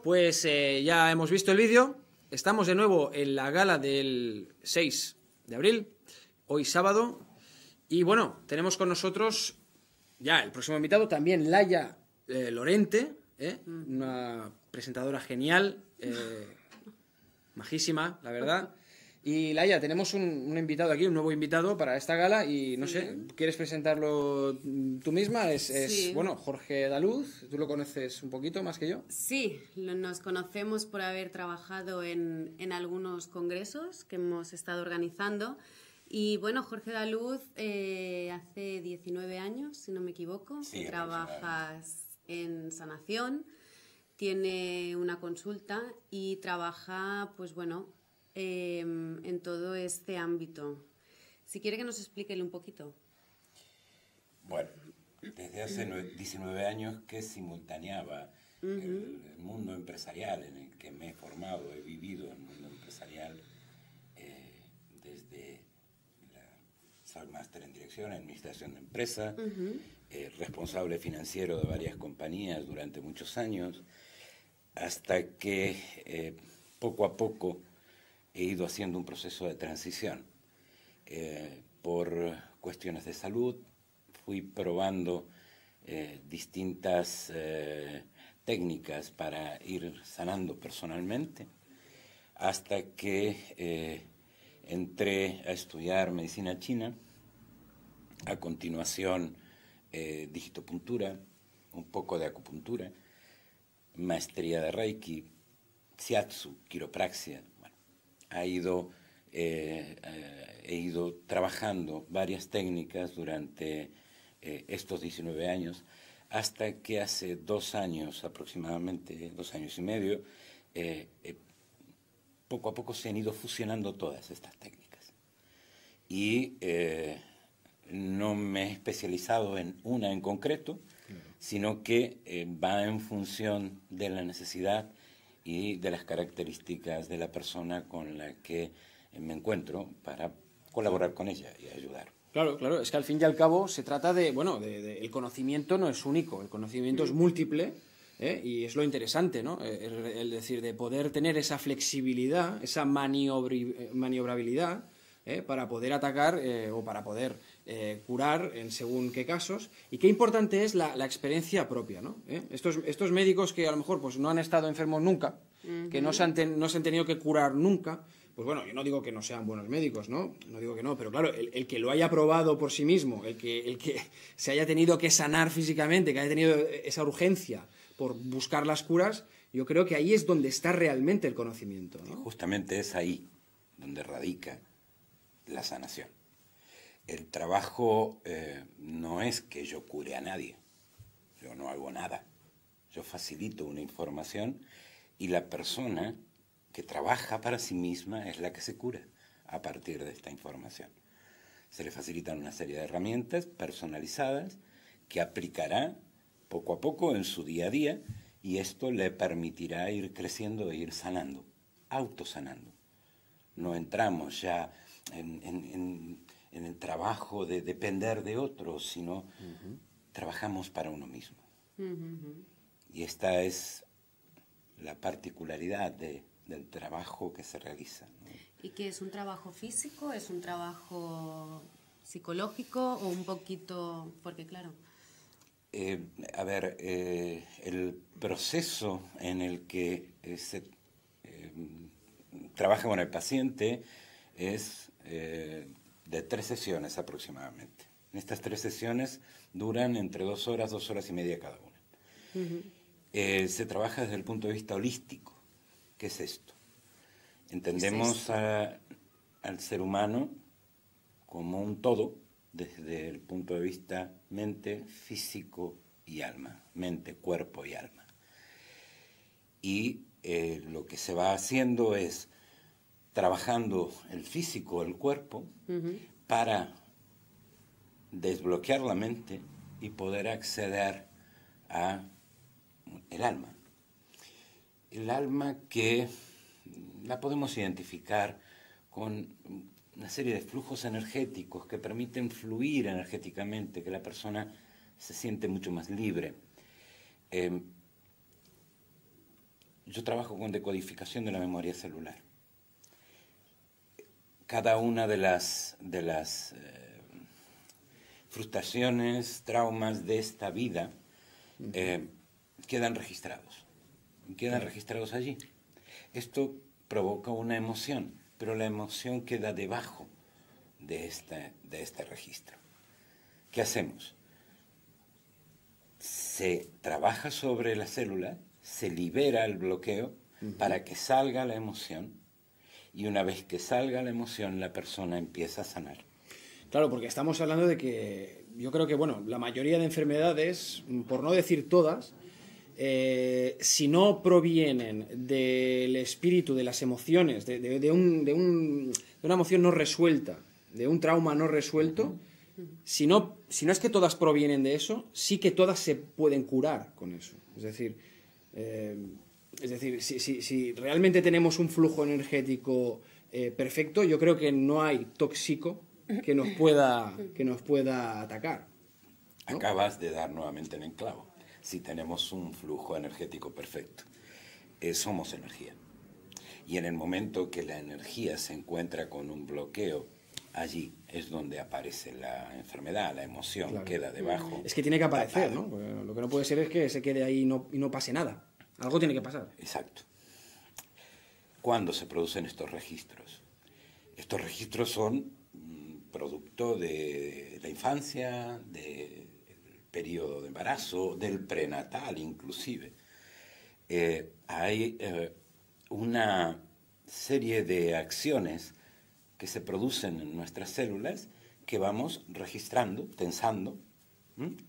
Pues ya hemos visto el vídeo, estamos de nuevo en la gala del 6 de abril, hoy sábado, y bueno, tenemos con nosotros ya el próximo invitado, también Laia Lorente, una presentadora genial, majísima, la verdad. Y Laia, tenemos un invitado aquí, un nuevo invitado para esta gala y no sé, ¿quieres presentarlo tú misma? Sí. Bueno, Jorge Daluz, ¿tú lo conoces un poquito más que yo? Sí, nos conocemos por haber trabajado en algunos congresos que hemos estado organizando. Y bueno, Jorge Daluz hace 19 años, si no me equivoco, Sí, que trabajas en sanación, tiene una consulta y trabaja, pues bueno, en todo este ámbito. Si quiere que nos explique un poquito. Bueno, desde hace 19 años que simultaneaba el mundo empresarial en el que me he formado, he vivido el mundo empresarial desde soy máster en dirección, en administración de empresa, responsable financiero de varias compañías durante muchos años, hasta que poco a poco he ido haciendo un proceso de transición. Por cuestiones de salud fui probando distintas técnicas para ir sanando personalmente, hasta que entré a estudiar medicina china, a continuación digitopuntura, un poco de acupuntura, maestría de Reiki, Shiatsu, quiropraxia. Bueno, he ido trabajando varias técnicas durante estos 19 años, hasta que hace 2 años aproximadamente, 2 años y medio, poco a poco se han ido fusionando todas estas técnicas. Y no me he especializado en una en concreto, sino que va en función de la necesidad y de las características de la persona con la que me encuentro para colaborar con ella y ayudar. Claro, claro, es que al fin y al cabo se trata de, bueno, el conocimiento no es único, el conocimiento es múltiple, y es lo interesante, ¿no? Es decir, de poder tener esa flexibilidad, esa maniobrabilidad, para poder atacar o para poder curar en según qué casos. Y qué importante es la experiencia propia, ¿no? Estos médicos que a lo mejor pues, no han estado enfermos nunca, que no se han tenido que curar nunca, pues bueno, yo no digo que no sean buenos médicos, ¿no? No digo que no, pero claro, el que lo haya probado por sí mismo, el que se haya tenido que sanar físicamente, que haya tenido esa urgencia por buscar las curas, yo creo que ahí es donde está realmente el conocimiento, ¿no? Y justamente es ahí donde radica la sanación. El trabajo no es que yo cure a nadie, yo no hago nada, yo facilito una información y la persona que trabaja para sí misma es la que se cura a partir de esta información. Se le facilitan una serie de herramientas personalizadas que aplicará poco a poco en su día a día y esto le permitirá ir creciendo e ir sanando, autosanando. No entramos ya en el trabajo de depender de otros, sino trabajamos para uno mismo. Y esta es la particularidad del trabajo que se realiza, ¿no? ¿Y qué es un trabajo físico? ¿Es un trabajo psicológico o un poquito...? Porque claro... el proceso en el que se trabaja con el paciente es de 3 sesiones aproximadamente. Estas 3 sesiones duran entre 2 horas, 2 horas y media cada una. Se trabaja desde el punto de vista holístico. ¿Qué es esto? Entendemos al ser humano como un todo desde el punto de vista mente, físico y alma, mente, cuerpo y alma. Y lo que se va haciendo es trabajando el físico, el cuerpo, para desbloquear la mente y poder acceder a el alma. El alma que la podemos identificar con una serie de flujos energéticos que permiten fluir energéticamente, que la persona se siente mucho más libre. yo trabajo con decodificación de la memoria celular. Cada una de las frustraciones, traumas de esta vida quedan registrados allí. Esto provoca una emoción, pero la emoción queda debajo de este registro. ¿Qué hacemos? Se trabaja sobre la célula, se libera el bloqueo para que salga la emoción, y una vez que salga la emoción, la persona empieza a sanar. Claro, porque estamos hablando de que yo creo que, bueno, la mayoría de enfermedades, por no decir todas, si no provienen del espíritu, de las emociones, de una emoción no resuelta, de un trauma no resuelto, si no es que todas provienen de eso, sí que todas se pueden curar con eso. Es decir, si realmente tenemos un flujo energético perfecto, yo creo que no hay tóxico que nos pueda atacar, ¿no? Acabas de dar nuevamente en el clavo. Si tenemos un flujo energético perfecto, somos energía. Y en el momento que la energía se encuentra con un bloqueo, allí es donde aparece la enfermedad, la emoción, claro, queda debajo. Es que tiene que aparecer, ¿no? Porque lo que no puede ser es que se quede ahí y no pase nada. Algo tiene que pasar. Exacto. ¿Cuándo se producen estos registros? Estos registros son producto de la infancia, del periodo de embarazo, del prenatal inclusive. Hay una serie de acciones que se producen en nuestras células que vamos registrando, tensando,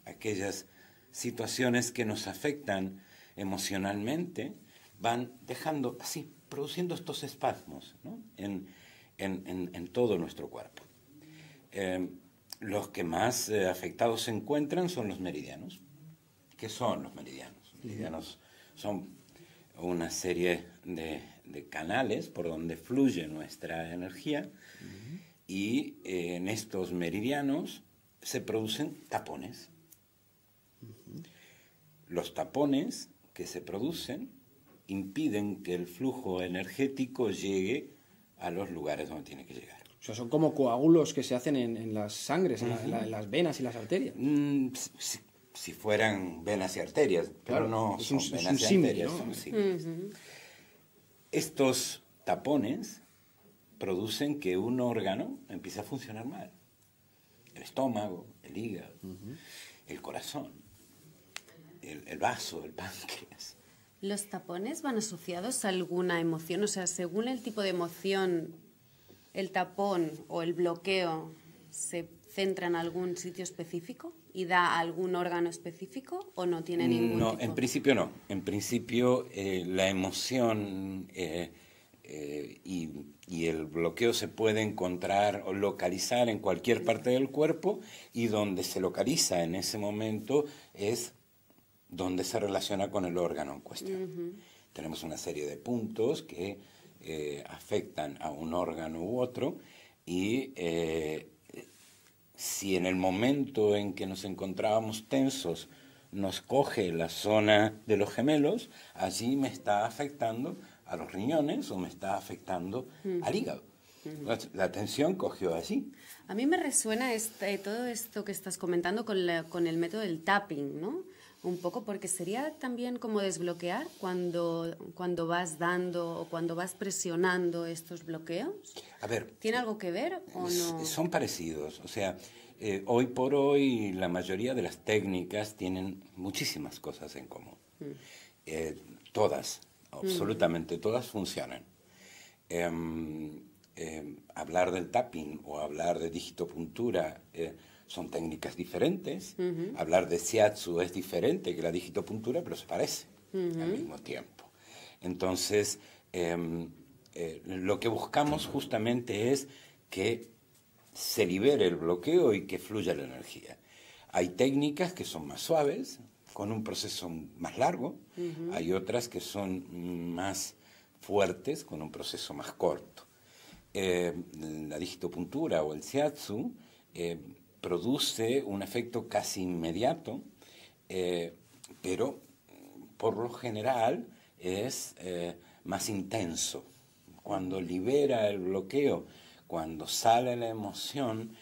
aquellas situaciones que nos afectan emocionalmente, van dejando así, produciendo estos espasmos, ¿no? en todo nuestro cuerpo. Los que más afectados se encuentran son los meridianos. ¿Qué son los meridianos? Los meridianos son una serie de canales por donde fluye nuestra energía, y en estos meridianos se producen tapones. Los tapones que se producen impiden que el flujo energético llegue a los lugares donde tiene que llegar. O sea, son como coágulos que se hacen en las sangres, en las venas y las arterias. Si fueran venas y arterias, claro, pero no son venas y arterias, ¿no? Son símiles. Estos tapones producen que un órgano empiece a funcionar mal. El estómago, el hígado, el corazón, el vaso, el páncreas. ¿Los tapones van asociados a alguna emoción? O sea, según el tipo de emoción, el tapón o el bloqueo se centra en algún sitio específico y da a algún órgano específico, ¿o no tiene ningún tipo? No, en principio no. En principio la emoción y el bloqueo se puede encontrar o localizar en cualquier parte del cuerpo, y donde se localiza en ese momento es donde se relaciona con el órgano en cuestión. Tenemos una serie de puntos que afectan a un órgano u otro, y si en el momento en que nos encontrábamos tensos nos coge la zona de los gemelos, allí me está afectando a los riñones o me está afectando al hígado. La tensión cogió allí. A mí me resuena todo esto que estás comentando con el método del tapping, ¿no? Un poco, porque sería también como desbloquear cuando vas dando o cuando vas presionando estos bloqueos. A ver, ¿tiene algo que ver o no? Son parecidos. O sea, hoy por hoy la mayoría de las técnicas tienen muchísimas cosas en común. Todas, absolutamente todas funcionan. Hablar del tapping o hablar de digitopuntura son técnicas diferentes. Hablar de shiatsu es diferente que la digitopuntura, pero se parece al mismo tiempo. Entonces, lo que buscamos justamente es que se libere el bloqueo y que fluya la energía. Hay técnicas que son más suaves, con un proceso más largo. Hay otras que son más fuertes, con un proceso más corto. La digitopuntura o el shiatsu produce un efecto casi inmediato, pero por lo general es más intenso. Cuando libera el bloqueo, cuando sale la emoción,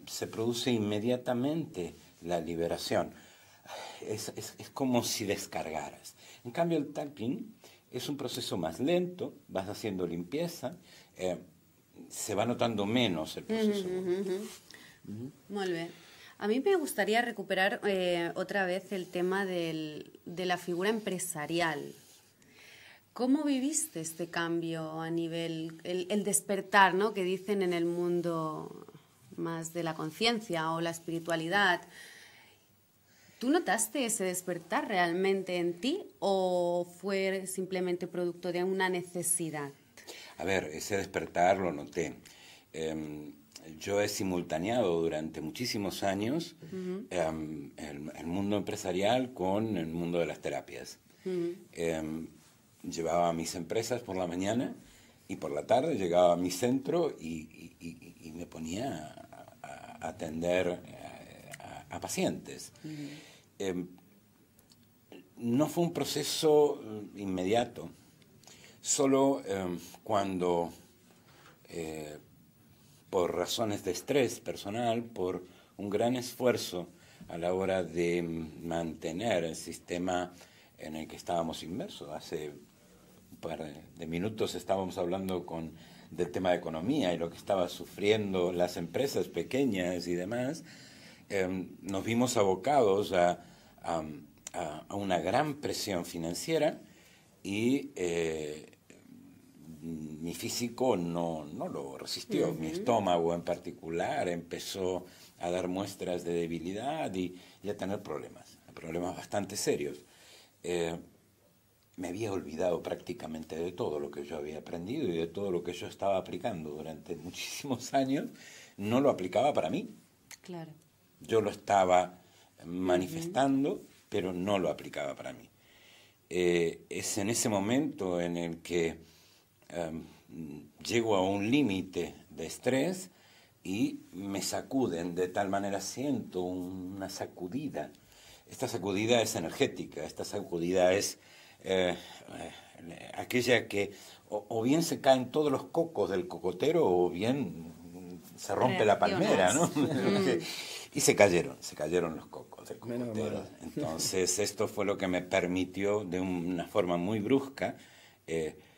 se produce inmediatamente la liberación. Es como si descargaras. En cambio, el tapping es un proceso más lento, vas haciendo limpieza, se va notando menos el proceso. Muy bien. A mí me gustaría recuperar otra vez el tema de la figura empresarial. ¿Cómo viviste este cambio a nivel, el despertar, ¿no?, que dicen en el mundo más de la conciencia o la espiritualidad? ¿Tú notaste ese despertar realmente en ti o fue simplemente producto de una necesidad? A ver, ese despertar lo noté. Yo he simultaneado durante muchísimos años el mundo empresarial con el mundo de las terapias. Llevaba a mis empresas por la mañana y por la tarde llegaba a mi centro y me ponía a atender a pacientes. No fue un proceso inmediato, solo cuando, por razones de estrés personal, por un gran esfuerzo a la hora de mantener el sistema en el que estábamos inmersos. Hace un par de minutos estábamos hablando del tema de economía y lo que estaban sufriendo las empresas pequeñas y demás. Nos vimos abocados a una gran presión financiera y mi físico no lo resistió. Mi estómago en particular empezó a dar muestras de debilidad y a tener problemas bastante serios. Me había olvidado prácticamente de todo lo que yo había aprendido y de todo lo que yo estaba aplicando durante muchísimos años. No lo aplicaba para mí. Claro. Yo lo estaba manifestando, pero no lo aplicaba para mí. Es en ese momento en el que llego a un límite de estrés y me sacuden, de tal manera siento una sacudida. Esta sacudida es energética, esta sacudida es aquella que o bien se caen todos los cocos del cocotero o bien se rompe la palmera, ¿no? Y se cayeron los cocos del cocotero. Entonces esto fue lo que me permitió de una forma muy brusca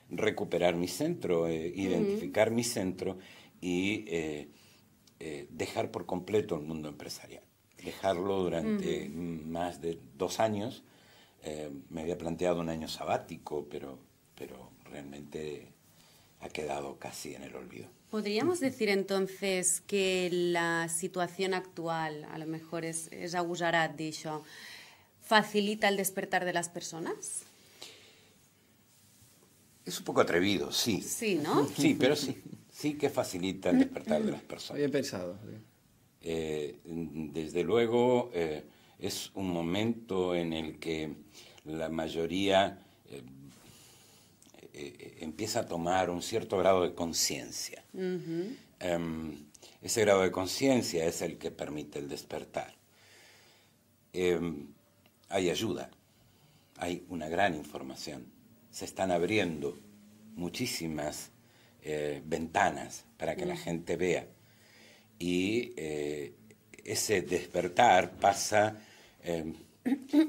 recuperar mi centro, identificar mi centro y dejar por completo el mundo empresarial. Dejarlo durante más de 2 años. Me había planteado un año sabático, pero realmente ha quedado casi en el olvido. ¿Podríamos decir entonces que la situación actual, a lo mejor es agosarat d'això, facilita el despertar de las personas? Es un poco atrevido, sí. Sí, ¿no? Sí, pero sí. Sí que facilita el despertar de las personas. Bien pensado. Desde luego es un momento en el que la mayoría empieza a tomar un cierto grado de conciencia. Ese grado de conciencia es el que permite el despertar. Hay ayuda, hay una gran información. Se están abriendo muchísimas ventanas para que la gente vea. Y ese despertar pasa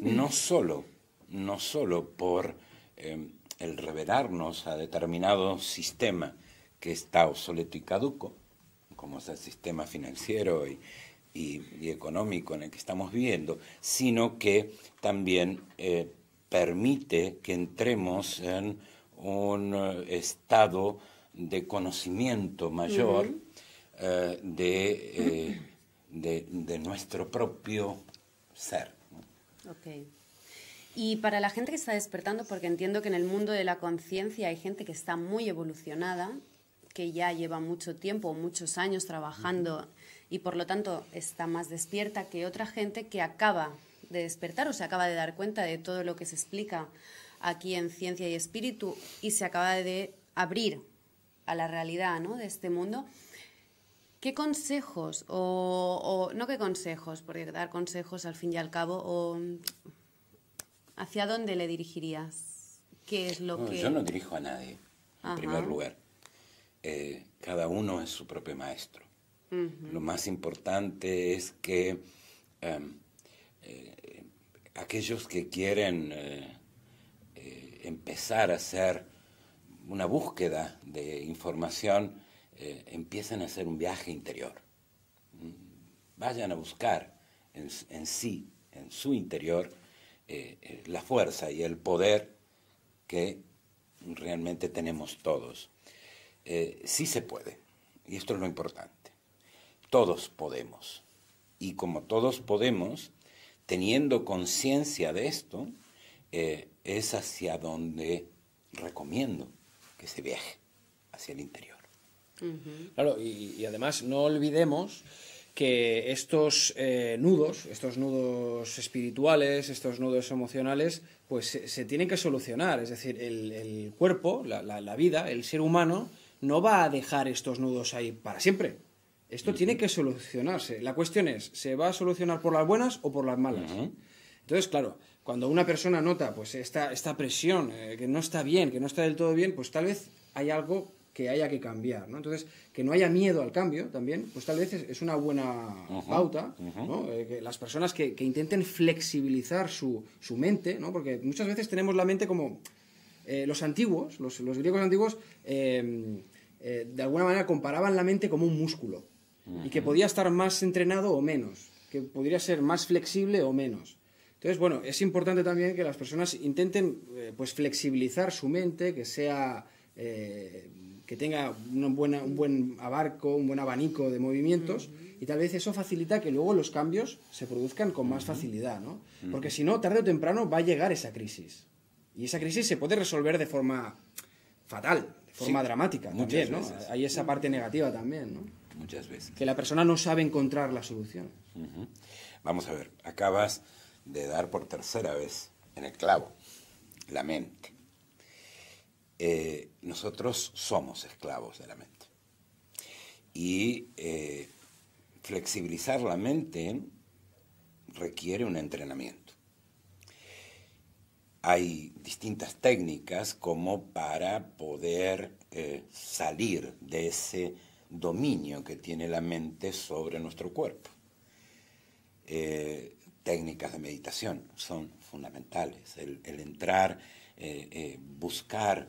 no solo por el revelarnos a determinado sistema que está obsoleto y caduco, como es el sistema financiero y económico en el que estamos viviendo, sino que también permite que entremos en un estado de conocimiento mayor de nuestro propio ser. Ok. Y para la gente que está despertando, porque entiendo que en el mundo de la conciencia hay gente que está muy evolucionada, que ya lleva mucho tiempo, muchos años trabajando y por lo tanto está más despierta que otra gente que acaba de despertar o se acaba de dar cuenta de todo lo que se explica aquí en Ciencia y Espíritu y se acaba de abrir a la realidad, ¿no?, de este mundo. ¿Qué consejos, o no qué consejos, porque dar consejos al fin y al cabo, o hacia dónde le dirigirías ¿Qué es lo que...? Yo no dirijo a nadie, en primer lugar. Cada uno es su propio maestro. Lo más importante es que aquellos que quieren empezar a hacer una búsqueda de información, empiecen a hacer un viaje interior. Vayan a buscar en sí, en su interior, la fuerza y el poder que realmente tenemos todos. Sí se puede, y esto es lo importante. Todos podemos. Y como todos podemos, teniendo conciencia de esto, es hacia donde recomiendo que se viaje, hacia el interior. Claro, y además no olvidemos que estos nudos espirituales, estos nudos emocionales, pues se tienen que solucionar. Es decir, el cuerpo, la vida, el ser humano, no va a dejar estos nudos ahí para siempre. Esto tiene que solucionarse. La cuestión es, ¿se va a solucionar por las buenas o por las malas? Entonces, claro, cuando una persona nota pues esta presión, que no está bien, que no está del todo bien, pues tal vez hay algo que haya que cambiar, ¿no? Entonces, que no haya miedo al cambio también, pues tal vez es una buena pauta, ¿no? Que las personas que intenten flexibilizar su mente, ¿no? Porque muchas veces tenemos la mente como... los antiguos, los griegos antiguos, de alguna manera comparaban la mente como un músculo y que podía estar más entrenado o menos, que podría ser más flexible o menos. Entonces, bueno, es importante también que las personas intenten pues flexibilizar su mente, que sea... que tenga un buen abarco, un buen abanico de movimientos, y tal vez eso facilita que luego los cambios se produzcan con más facilidad, ¿no? Porque si no, tarde o temprano va a llegar esa crisis. Y esa crisis se puede resolver de forma fatal, de forma dramática también, ¿no? Veces. Hay esa parte negativa también, ¿no? Muchas veces. Que la persona no sabe encontrar la solución. Vamos a ver, acabas de dar por tercera vez en el clavo, la mente. Nosotros somos esclavos de la mente. Y flexibilizar la mente requiere un entrenamiento. Hay distintas técnicas como para poder salir de ese dominio que tiene la mente sobre nuestro cuerpo. Técnicas de meditación son fundamentales. El entrar, buscar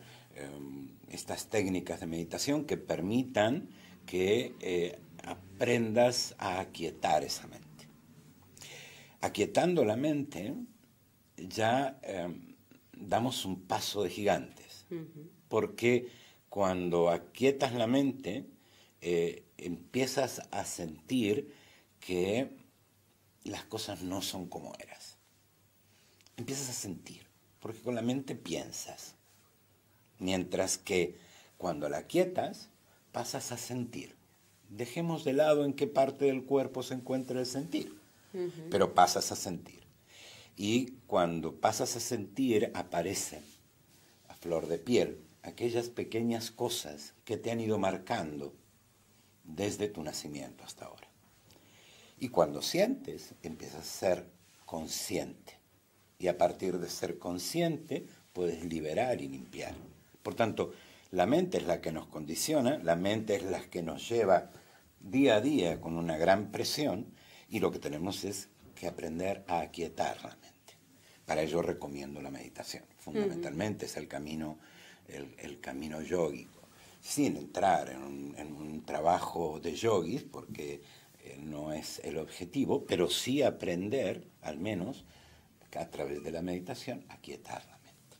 estas técnicas de meditación que permitan que aprendas a aquietar esa mente. Aquietando la mente, ya damos un paso de gigantes, porque cuando aquietas la mente, empiezas a sentir que las cosas no son como eras. Empiezas a sentir, porque con la mente piensas, mientras que cuando la aquietas, pasas a sentir. Dejemos de lado en qué parte del cuerpo se encuentra el sentir, pero pasas a sentir. Y cuando pasas a sentir, aparecen a flor de piel aquellas pequeñas cosas que te han ido marcando desde tu nacimiento hasta ahora. Y cuando sientes, empiezas a ser consciente. Y a partir de ser consciente, puedes liberar y limpiar. Por tanto, la mente es la que nos condiciona, la mente es la que nos lleva día a día con una gran presión, y lo que tenemos es que aprender a aquietar la mente. Para ello recomiendo la meditación. Fundamentalmente es el camino yógico, sin entrar en un trabajo de yogis, porque no es el objetivo, pero sí aprender, al menos, a través de la meditación, a aquietar la mente.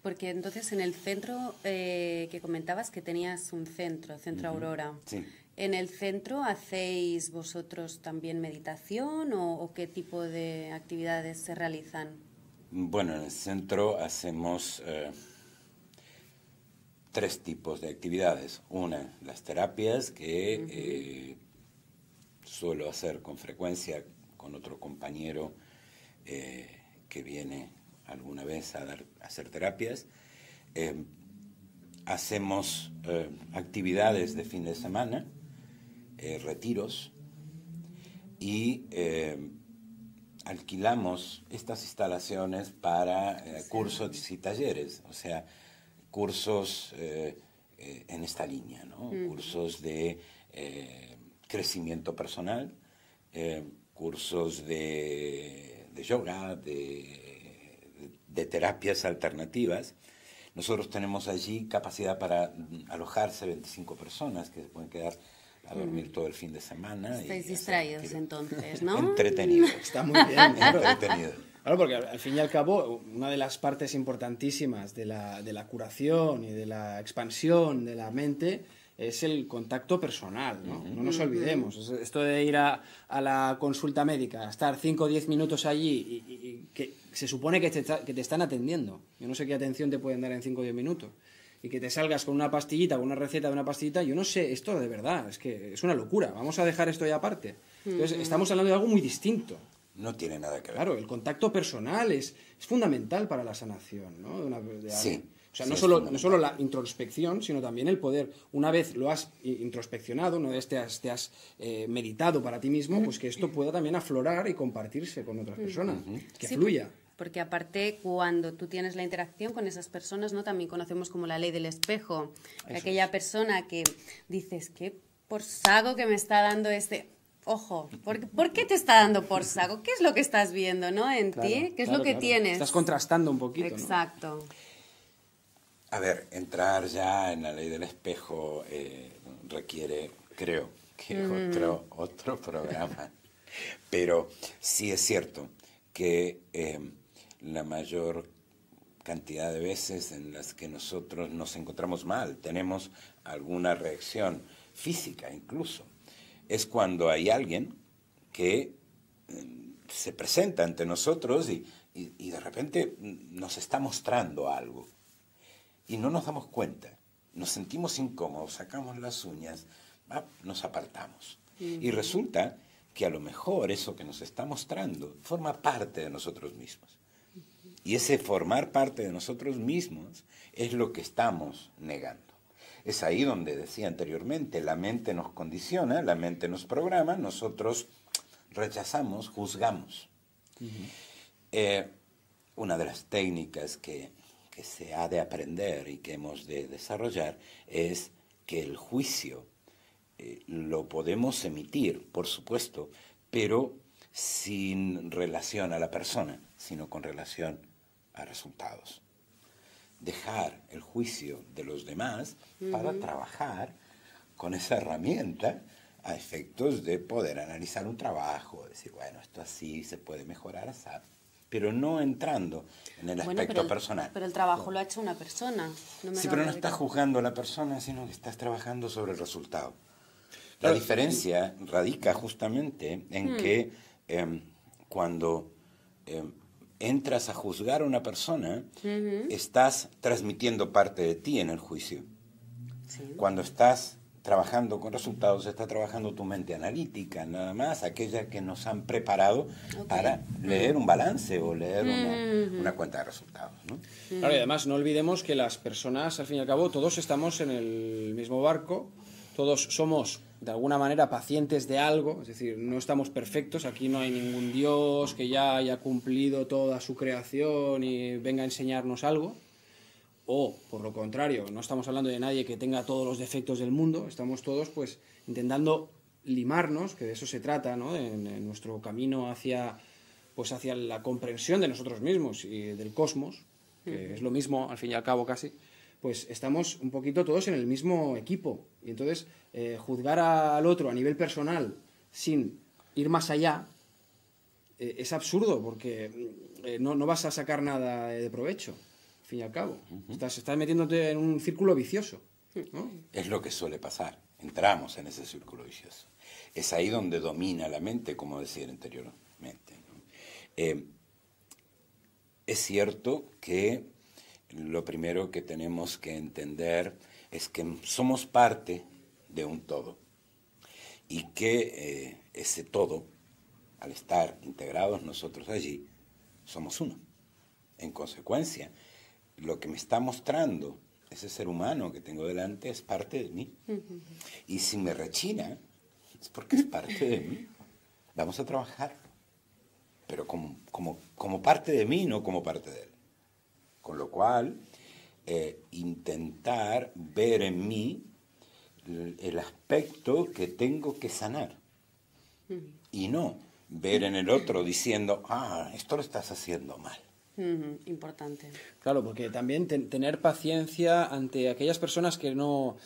Porque entonces en el centro que comentabas que tenías un centro Aurora. Sí. ¿En el centro hacéis vosotros también meditación o qué tipo de actividades se realizan? Bueno, en el centro hacemos 3 tipos de actividades. Una, las terapias que suelo hacer con frecuencia con otro compañero que viene alguna vez a hacer terapias. Hacemos actividades de fin de semana, alquilamos estas instalaciones para cursos y talleres, o sea, cursos en esta línea, ¿no? Cursos de crecimiento personal, cursos de yoga, de terapias alternativas. Nosotros tenemos allí capacidad para alojarse 25 personas que se pueden quedar a dormir todo el fin de semana. Estáis distraídos entonces, ¿no? Entretenido. Está muy bien, claro. Entretenido. Claro, porque al fin y al cabo, una de las partes importantísimas de la curación y de la expansión de la mente es el contacto personal, ¿no? No nos olvidemos. Esto de ir a la consulta médica, estar 5 o 10 minutos allí y que se supone que te están atendiendo. Yo no sé qué atención te pueden dar en 5 o 10 minutos. Y que te salgas con una pastillita, con una receta de una pastillita, yo no sé, esto de verdad, es que es una locura. Vamos a dejar esto ya aparte. Entonces, estamos hablando de algo muy distinto. No tiene nada que ver. Claro, el contacto personal es fundamental para la sanación, ¿no? Sí. O sea, Sí, no solo la introspección, sino también el poder, una vez lo has introspeccionado, una vez te has meditado para ti mismo, pues que esto pueda también aflorar y compartirse con otras personas, que fluya. Porque aparte, cuando tú tienes la interacción con esas personas, ¿no? También conocemos como la ley del espejo. Aquella persona que dices, qué por saco que me está dando este... Ojo, ¿por qué te está dando por saco? ¿Qué es lo que estás viendo, ¿no? En ti, ¿qué es lo que tienes? Estás contrastando un poquito, Exacto. ¿no? A ver, entrar ya en la ley del espejo requiere, creo, que otro programa. Pero sí es cierto que la mayor cantidad de veces en las que nosotros nos encontramos mal, tenemos alguna reacción física incluso, es cuando hay alguien que se presenta ante nosotros y de repente nos está mostrando algo. Y no nos damos cuenta, nos sentimos incómodos, sacamos las uñas, nos apartamos. Y resulta que a lo mejor eso que nos está mostrando forma parte de nosotros mismos. Y ese formar parte de nosotros mismos es lo que estamos negando. Es ahí donde decía anteriormente, la mente nos condiciona, la mente nos programa, nosotros rechazamos, juzgamos. Una de las técnicas que se ha de aprender y que hemos de desarrollar es que el juicio lo podemos emitir, por supuesto, pero sin relación a la persona, sino con relación a resultados. Dejar el juicio de los demás para trabajar con esa herramienta a efectos de poder analizar un trabajo, decir, bueno, esto así se puede mejorar, así, pero no entrando en el aspecto personal. Pero el trabajo lo ha hecho una persona. Sí, pero no estás juzgando a la persona, sino que estás trabajando sobre el resultado. La diferencia radica justamente en que cuando entras a juzgar a una persona, estás transmitiendo parte de ti en el juicio. Sí. Cuando estás trabajando con resultados, está trabajando tu mente analítica, nada más, aquella que nos han preparado para leer un balance o leer una cuenta de resultados, ¿no? Claro, y además no olvidemos que las personas, al fin y al cabo, todos estamos en el mismo barco, todos somos de alguna manera pacientes de algo, es decir, no estamos perfectos, aquí no hay ningún Dios que ya haya cumplido toda su creación y venga a enseñarnos algo. O, por lo contrario, no estamos hablando de nadie que tenga todos los defectos del mundo, estamos todos pues intentando limarnos, que de eso se trata, ¿no? En nuestro camino hacia la comprensión de nosotros mismos y del cosmos, que es lo mismo al fin y al cabo casi, pues estamos un poquito todos en el mismo equipo. Y entonces juzgar al otro a nivel personal sin ir más allá es absurdo, porque no vas a sacar nada de provecho. Fin y al cabo, estás metiéndote en un círculo vicioso, ¿no? Es lo que suele pasar, entramos en ese círculo vicioso. Es ahí donde domina la mente, como decía anteriormente, ¿no? Es cierto que lo primero que tenemos que entender es que somos parte de un todo y que ese todo, al estar integrados nosotros allí, somos uno. En consecuencia, lo que me está mostrando ese ser humano que tengo delante es parte de mí. Y si me rechina, es porque es parte de mí. Vamos a trabajar pero como parte de mí, no como parte de él. Con lo cual, intentar ver en mí el aspecto que tengo que sanar. Y no ver en el otro diciendo, esto lo estás haciendo mal. Importante. Claro, porque también tener paciencia ante aquellas personas que no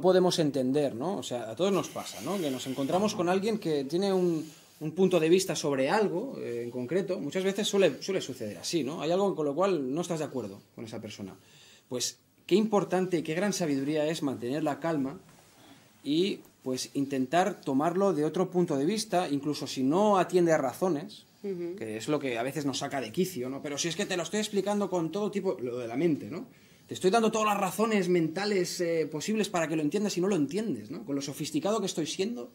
podemos entender, ¿no? O sea, a todos nos pasa, ¿no? Que nos encontramos con alguien que tiene un punto de vista sobre algo en concreto. Muchas veces suele suceder así, ¿no? Hay algo con lo cual no estás de acuerdo con esa persona. Pues qué importante y qué gran sabiduría es mantener la calma y pues intentar tomarlo de otro punto de vista, incluso si no atiende a razones, que es lo que a veces nos saca de quicio, ¿no? Pero si es que te lo estoy explicando con todo tipo, lo de la mente, ¿no? Te estoy dando todas las razones mentales posibles para que lo entiendas y no lo entiendes, ¿no? Con lo sofisticado que estoy siendo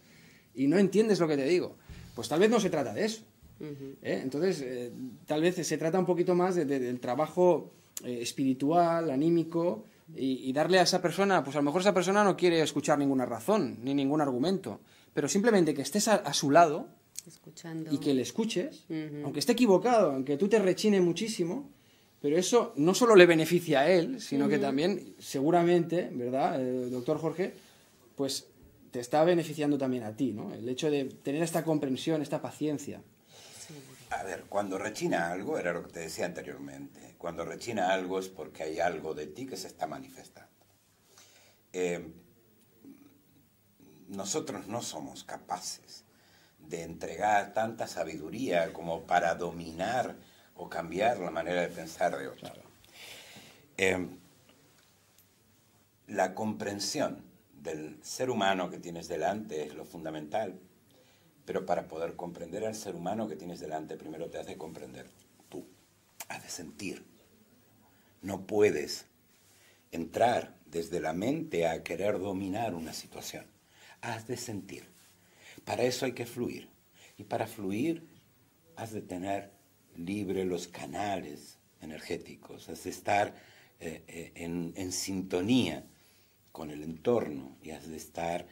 y no entiendes lo que te digo. Pues tal vez no se trata de eso. Entonces, tal vez se trata un poquito más del trabajo espiritual, anímico, y darle a esa persona, pues a lo mejor esa persona no quiere escuchar ninguna razón, ni ningún argumento, pero simplemente que estés a su lado escuchando y que le escuches, aunque esté equivocado, aunque tú te rechine muchísimo, pero eso no solo le beneficia a él, sino que también, seguramente, ¿verdad, doctor Jorge? Pues te está beneficiando también a ti, ¿no? El hecho de tener esta comprensión, esta paciencia. A ver, cuando rechina algo, era lo que te decía anteriormente, cuando rechina algo es porque hay algo de ti que se está manifestando. Nosotros no somos capaces de entregar tanta sabiduría como para dominar o cambiar la manera de pensar de otro. Claro. La comprensión del ser humano que tienes delante es lo fundamental, pero para poder comprender al ser humano que tienes delante, primero te has de comprender tú, has de sentir. No puedes entrar desde la mente a querer dominar una situación, has de sentir. Para eso hay que fluir, y para fluir has de tener libre los canales energéticos, has de estar en sintonía con el entorno y has de estar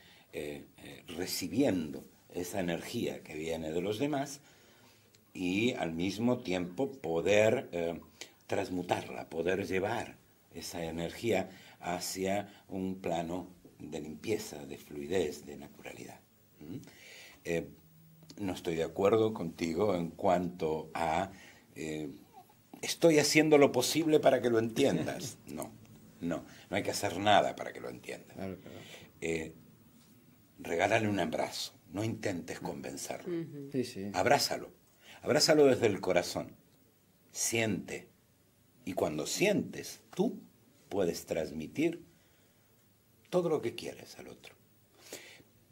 recibiendo esa energía que viene de los demás y al mismo tiempo poder transmutarla, poder llevar esa energía hacia un plano de limpieza, de fluidez, de naturalidad. No estoy de acuerdo contigo en cuanto a estoy haciendo lo posible para que lo entiendas. No hay que hacer nada para que lo entiendas. Claro. Regálale un abrazo, no intentes convencerlo. Sí. Abrázalo desde el corazón, siente, y cuando sientes, tú puedes transmitir todo lo que quieres al otro.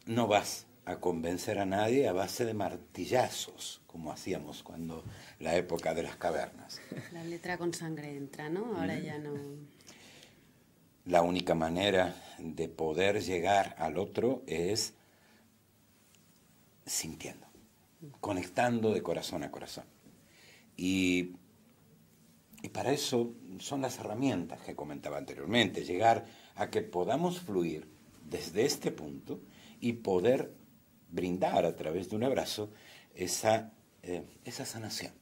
No vas a convencer a nadie a base de martillazos, como hacíamos cuando la época de las cavernas. La letra con sangre entra, ¿no? Ahora ya no. La única manera de poder llegar al otro es sintiendo, conectando de corazón a corazón. Y para eso son las herramientas que comentaba anteriormente, llegar a que podamos fluir desde este punto y poder brindar a través de un abrazo esa sanación,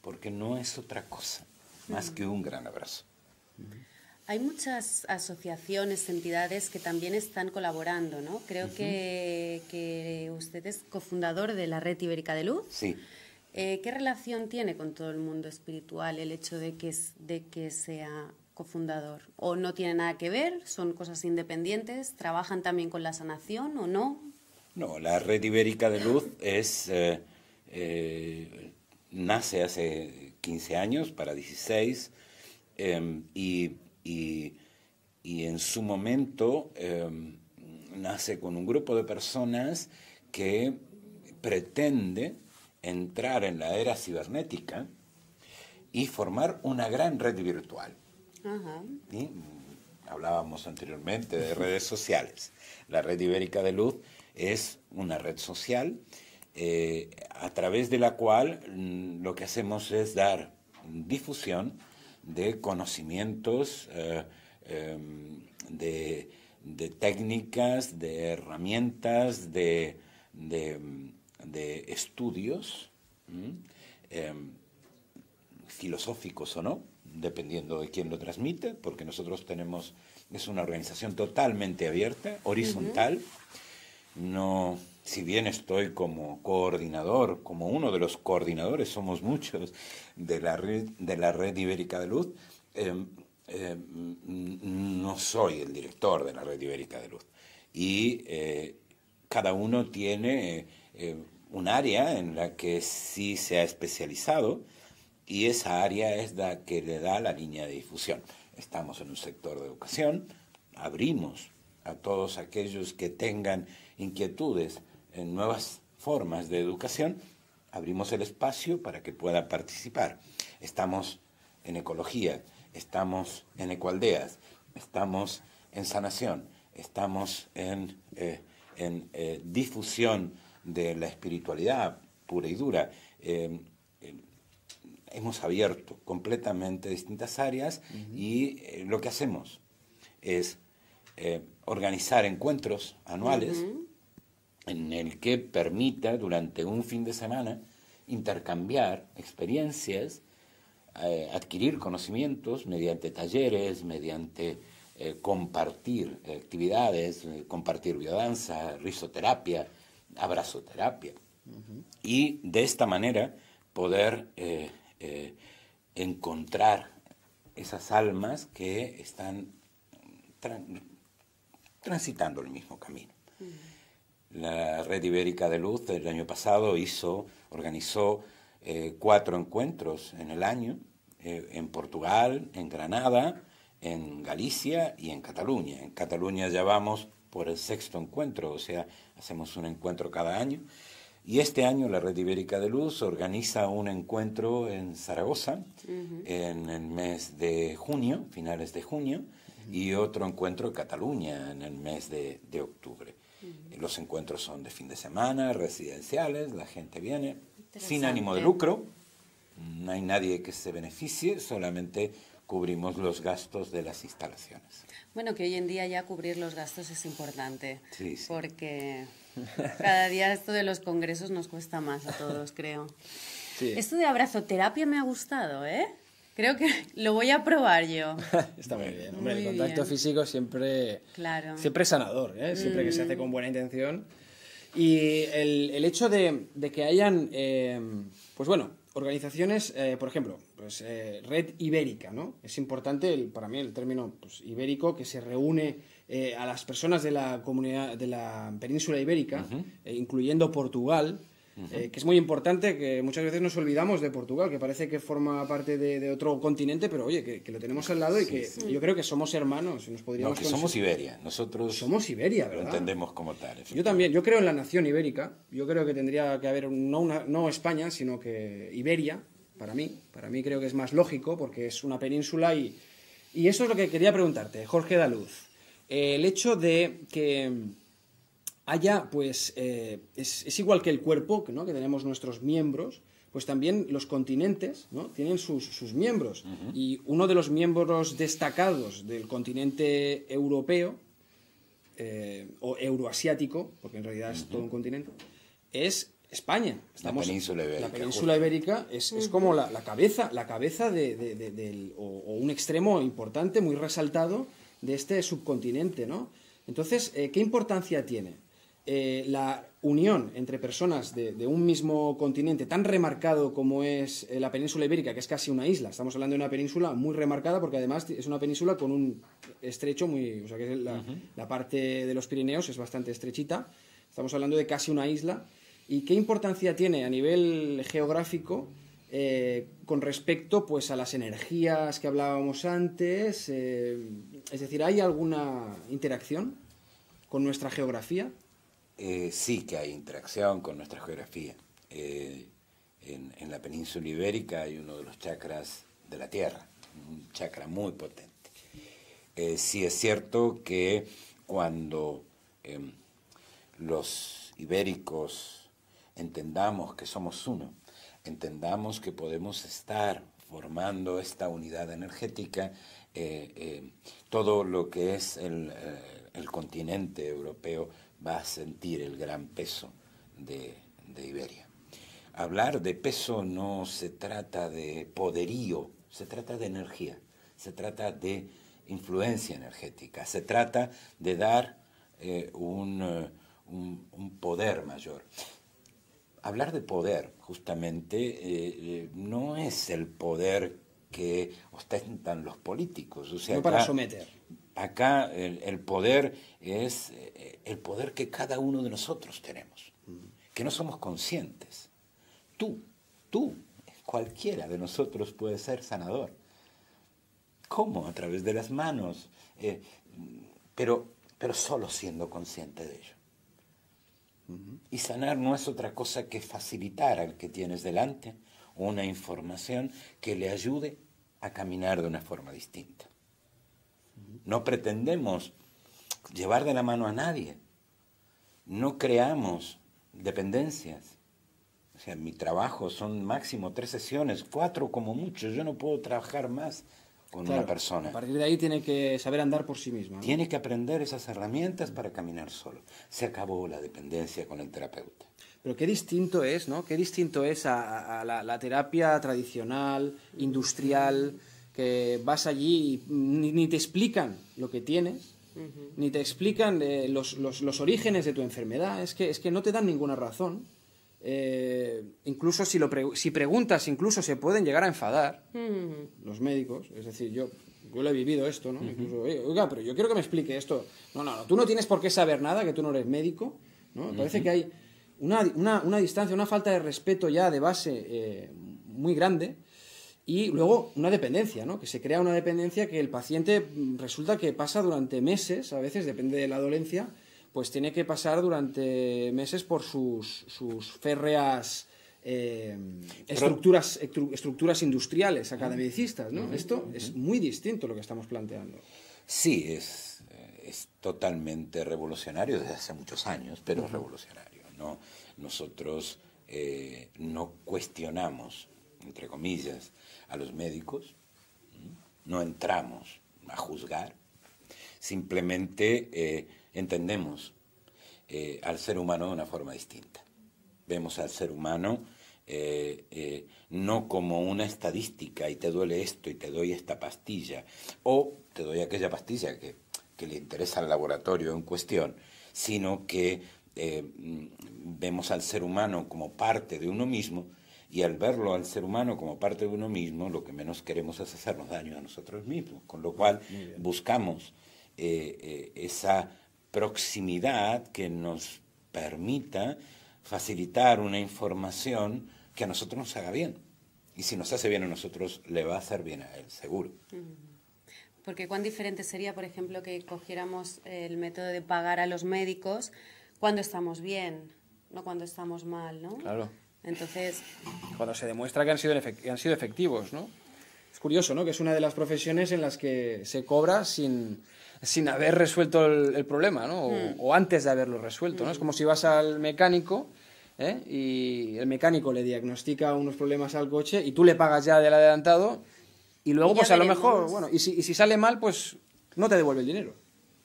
porque no es otra cosa más que un gran abrazo. Hay muchas asociaciones, entidades que también están colaborando, ¿no? Creo que usted es cofundador de la Red Ibérica de Luz. Sí. ¿Qué relación tiene con todo el mundo espiritual el hecho de que sea cofundador? ¿O no tiene nada que ver? ¿Son cosas independientes? ¿Trabajan también con la sanación o no? No, la Red Ibérica de Luz nace hace 15 años, para 16, y en su momento nace con un grupo de personas que pretende entrar en la era cibernética y formar una gran red virtual. Ajá. ¿Sí? Hablábamos anteriormente de redes sociales. La Red Ibérica de Luz es una red social a través de la cual lo que hacemos es dar difusión de conocimientos, de técnicas, de herramientas, de estudios filosóficos o no, dependiendo de quién lo transmite, porque nosotros es una organización totalmente abierta, horizontal. No, si bien estoy como coordinador, como uno de los coordinadores, somos muchos, de la Red Ibérica de Luz, no soy el director de la Red Ibérica de Luz. Y cada uno tiene un área en la que sí se ha especializado, y esa área es la que le da la línea de difusión. Estamos en un sector de educación, abrimos a todos aquellos que tengan inquietudes en nuevas formas de educación, abrimos el espacio para que puedan participar. Estamos en ecología, estamos en ecoaldeas, estamos en sanación, estamos en difusión de la espiritualidad pura y dura. Hemos abierto completamente distintas áreas y lo que hacemos es organizar encuentros anuales en el que permita durante un fin de semana intercambiar experiencias, adquirir conocimientos mediante talleres, mediante compartir actividades, compartir biodanza, risoterapia, abrazoterapia. Y de esta manera poder encontrar esas almas que están transitando el mismo camino. La Red Ibérica de Luz el año pasado organizó 4 encuentros en el año, en Portugal, en Granada, en Galicia y en Cataluña. En Cataluña ya vamos por el 6º encuentro, o sea, hacemos un encuentro cada año. Y este año la Red Ibérica de Luz organiza un encuentro en Zaragoza en el mes de junio, finales de junio, y otro encuentro en Cataluña en el mes de octubre. Los encuentros son de fin de semana, residenciales, la gente viene sin ánimo de lucro, no hay nadie que se beneficie, solamente cubrimos los gastos de las instalaciones. Bueno, que hoy en día ya cubrir los gastos es importante, sí. Porque cada día esto de los congresos nos cuesta más a todos, creo. Sí. Esto de abrazoterapia me ha gustado, ¿eh? Creo que lo voy a probar yo. Está muy bien. Hombre, el contacto físico siempre, siempre es sanador, ¿eh? Siempre que se hace con buena intención. Y el hecho de que hayan, pues bueno, organizaciones, por ejemplo, pues, Red Ibérica, ¿no? Es importante, para mí, el término pues, ibérico, que se reúne a las personas de la comunidad, de la península ibérica, incluyendo Portugal, que es muy importante, que muchas veces nos olvidamos de Portugal, que parece que forma parte de otro continente, pero oye, que lo tenemos al lado y que yo creo que somos hermanos. Nos podríamos somos Iberia, nosotros somos Iberia, ¿verdad? Lo entendemos como tal. Yo también, yo creo en la nación ibérica, yo creo que tendría que haber, no España, sino que Iberia, para mí creo que es más lógico, porque es una península y eso es lo que quería preguntarte, Jorge Daluz. El hecho de que haya, pues, es igual que el cuerpo, ¿no? Que tenemos nuestros miembros, pues también los continentes, ¿no? Tienen sus miembros. Y uno de los miembros destacados del continente europeo, o euroasiático, porque en realidad es todo un continente, es España. La península ibérica. La península ibérica es como la cabeza o un extremo importante, muy resaltado, de este subcontinente, ¿no? Entonces, ¿qué importancia tiene la unión entre personas de un mismo continente tan remarcado como es la península ibérica, que es casi una isla? Estamos hablando de una península muy remarcada porque además es una península con un estrecho muy... O sea, que la parte de los Pirineos es bastante estrechita. Estamos hablando de casi una isla. ¿Y qué importancia tiene a nivel geográfico con respecto pues, a las energías que hablábamos antes? Es decir, ¿hay alguna interacción con nuestra geografía? Sí que hay interacción con nuestra geografía. En la península ibérica hay uno de los chakras de la Tierra, un chakra muy potente. Sí es cierto que cuando los ibéricos entendamos que somos uno, entendamos que podemos estar formando esta unidad energética, todo lo que es el continente europeo va a sentir el gran peso de Iberia. hablar de peso no se trata de poderío, se trata de energía, se trata de influencia energética, se trata de dar un poder mayor. Hablar de poder, justamente, no es el poder que ostentan los políticos. O sea, no para someter. Acá el poder es el poder que cada uno de nosotros tenemos, que no somos conscientes. Tú, cualquiera de nosotros puede ser sanador. ¿Cómo? A través de las manos, pero solo siendo consciente de ello. Y sanar no es otra cosa que facilitar al que tienes delante una información que le ayude a caminar de una forma distinta. No pretendemos llevar de la mano a nadie. No creamos dependencias. O sea, mi trabajo son máximo 3 sesiones, 4 como mucho. Yo no puedo trabajar más con una persona. A partir de ahí tiene que saber andar por sí misma, ¿no? Tiene que aprender esas herramientas para caminar solo. Se acabó la dependencia con el terapeuta. Pero qué distinto es, ¿no? Qué distinto es a la terapia tradicional, industrial, que vas allí y ni te explican lo que tienes, ni te explican los orígenes de tu enfermedad. Es que no te dan ninguna razón. Incluso si preguntas, incluso se pueden llegar a enfadar los médicos. Es decir, yo lo he vivido esto, ¿no? Incluso, oiga, pero yo quiero que me explique esto. No, tú no tienes por qué saber nada, que tú no eres médico, ¿no? Me parece que hay una distancia, una falta de respeto ya de base muy grande, y luego una dependencia, ¿no? Que se crea una dependencia que el paciente resulta que pasa durante meses, a veces depende de la dolencia, pues tiene que pasar durante meses por sus férreas estructuras industriales, academicistas, ¿no? Esto es muy distinto a lo que estamos planteando. Sí, es totalmente revolucionario desde hace muchos años, pero es revolucionario, ¿no? Nosotros no cuestionamos, entre comillas, a los médicos, no entramos a juzgar, simplemente entendemos al ser humano de una forma distinta. Vemos al ser humano no como una estadística y te duele esto y te doy esta pastilla, o te doy aquella pastilla que le interesa al laboratorio en cuestión, sino que vemos al ser humano como parte de uno mismo, y al verlo al ser humano como parte de uno mismo, lo que menos queremos es hacernos daño a nosotros mismos, con lo cual buscamos esa proximidad que nos permita facilitar una información que a nosotros nos haga bien. Y si nos hace bien a nosotros, le va a hacer bien a él, seguro. Porque cuán diferente sería, por ejemplo, que cogiéramos el método de pagar a los médicos cuando estamos bien, no cuando estamos mal, ¿no? Claro. Entonces, cuando se demuestra que han sido efectivos, ¿no? Es curioso, ¿no? Que es una de las profesiones en las que se cobra sin haber resuelto el problema, ¿no? O antes de haberlo resuelto, ¿no? Es como si vas al mecánico, y el mecánico le diagnostica unos problemas al coche y tú le pagas ya del adelantado, y luego pues a lo mejor, bueno, y si sale mal, pues no te devuelve el dinero.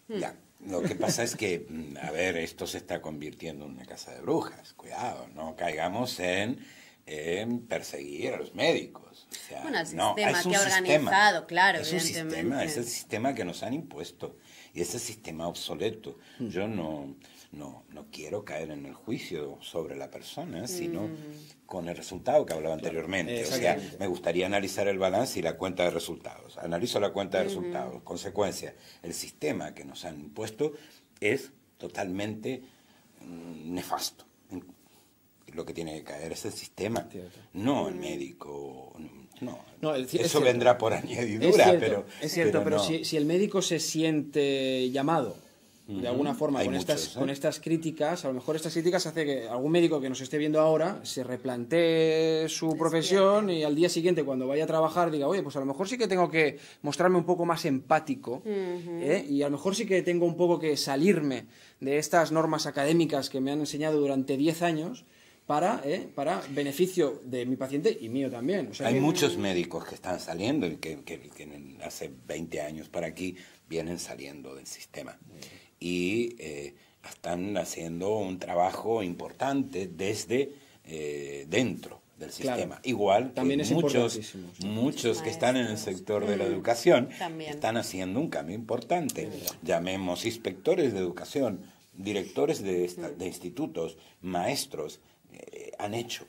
Ya. Lo que pasa es que, a ver, esto se está convirtiendo en una casa de brujas. Cuidado, no caigamos en perseguir a los médicos. O sea, bueno, el sistema que ha organizado, claro, evidentemente. Es el sistema que nos han impuesto, y ese sistema obsoleto. Yo no quiero caer en el juicio sobre la persona, sino con el resultado que hablaba anteriormente. O sea, me gustaría analizar el balance y la cuenta de resultados. Analizo la cuenta de resultados. Consecuencia, el sistema que nos han impuesto es totalmente nefasto. Lo que tiene que caer es el sistema, no el médico. No, eso vendrá por añadidura, es cierto, pero no. si el médico se siente llamado de alguna forma con estas críticas, a lo mejor estas críticas hace que algún médico que nos esté viendo ahora se replantee su profesión y al día siguiente, cuando vaya a trabajar, diga, oye, pues a lo mejor sí que tengo que mostrarme un poco más empático, y a lo mejor sí que tengo un poco que salirme de estas normas académicas que me han enseñado durante 10 años para beneficio de mi paciente y mío también. O sea, hay muchos médicos que están saliendo y que hace 20 años para aquí vienen saliendo del sistema. Y están haciendo un trabajo importante desde dentro del sistema. Claro. Igual También que es muchos Muchos que están en el maestros. sector de la educación También. están haciendo un cambio importante. Llamemos inspectores de educación, directores de institutos, maestros, han hecho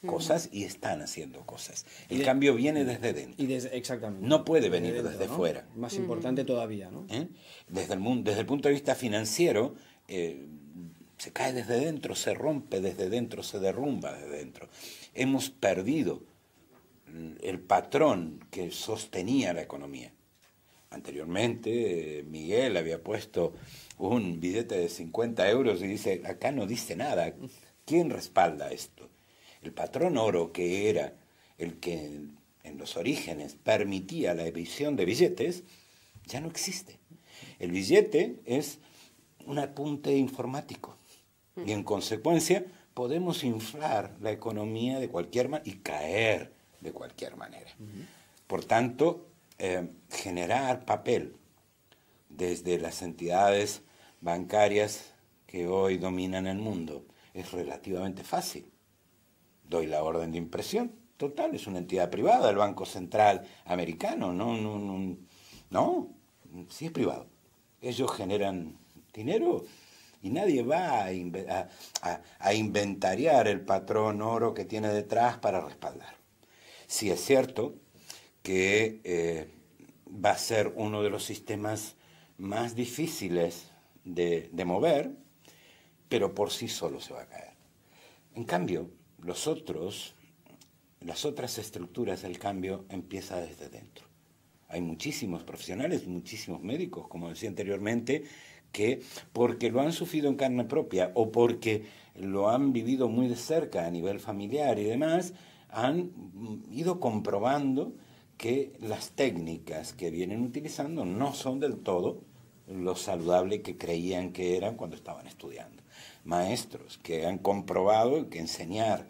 cosas y están haciendo cosas. El cambio viene desde dentro. Exactamente. No puede venir Desde desde ¿no? fuera. Más importante todavía, ¿no? Desde el punto de vista financiero, se cae desde dentro, se rompe desde dentro, se derrumba desde dentro. Hemos perdido el patrón que sostenía la economía. Anteriormente, Miguel había puesto un billete de 50 euros y dice, acá no dice nada. ¿Quién respalda esto? El patrón oro, que era el que en los orígenes permitía la emisión de billetes, ya no existe. El billete es un apunte informático y en consecuencia podemos inflar la economía de cualquier manera y caer de cualquier manera. Por tanto, generar papel desde las entidades bancarias que hoy dominan el mundo es relativamente fácil. Doy la orden de impresión, total, es una entidad privada, el Banco Central Americano, no, sí es privado. Ellos generan dinero y nadie va a inventariar el patrón oro que tiene detrás para respaldar. Sí es cierto que va a ser uno de los sistemas más difíciles de mover, pero por sí solo se va a caer. En cambio, las otras estructuras del cambio empieza desde dentro. Hay muchísimos profesionales, muchísimos médicos, como decía anteriormente, que porque lo han sufrido en carne propia o porque lo han vivido muy de cerca a nivel familiar y demás, han ido comprobando que las técnicas que vienen utilizando no son del todo lo saludable que creían que eran cuando estaban estudiando. Maestros que han comprobado que enseñar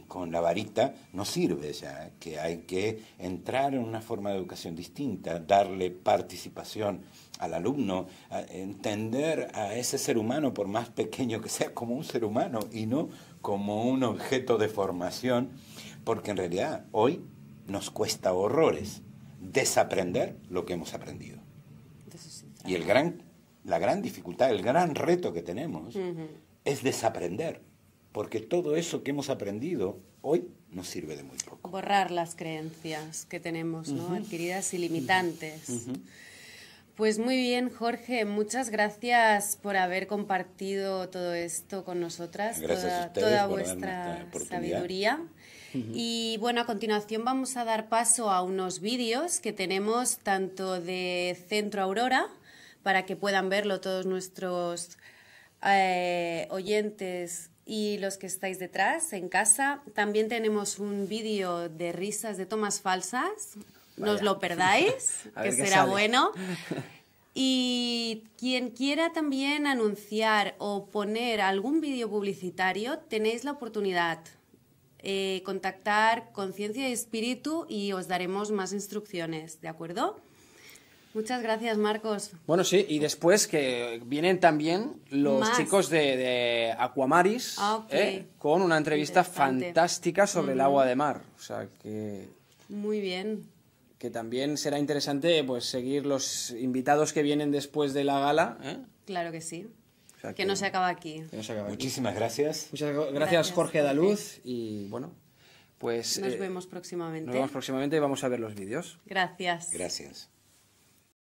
con la varita no sirve ya, que hay que entrar en una forma de educación distinta, darle participación al alumno, entender a ese ser humano, por más pequeño que sea, como un ser humano y no como un objeto de formación, porque en realidad hoy nos cuesta horrores desaprender lo que hemos aprendido. Y la gran dificultad, el gran reto que tenemos es desaprender, porque todo eso que hemos aprendido hoy nos sirve de muy poco. Borrar las creencias que tenemos, ¿no? Adquiridas y limitantes. Pues muy bien, Jorge, muchas gracias por haber compartido todo esto con nosotras, gracias a ustedes toda por vuestra darme esta sabiduría. Y bueno, a continuación vamos a dar paso a unos vídeos que tenemos tanto de Centro Aurora, para que puedan verlo todos nuestros oyentes y los que estáis detrás en casa. También tenemos un vídeo de risas de tomas falsas, no os lo perdáis, que será bueno. Y quien quiera también anunciar o poner algún vídeo publicitario, tenéis la oportunidad. Contactar Conciencia y Espíritu y os daremos más instrucciones, ¿de acuerdo? Muchas gracias, Marcos. Bueno, sí, y después que vienen también los chicos de Aquamaris, con una entrevista fantástica sobre el agua de mar. O sea que... Muy bien. Que también será interesante pues seguir los invitados que vienen después de la gala. Claro que sí. O sea que no se acaba aquí. Muchísimas gracias. Muchas gracias, Jorge Daluz. Y bueno, pues... Nos vemos próximamente. Nos vemos próximamente y vamos a ver los vídeos. Gracias. Gracias.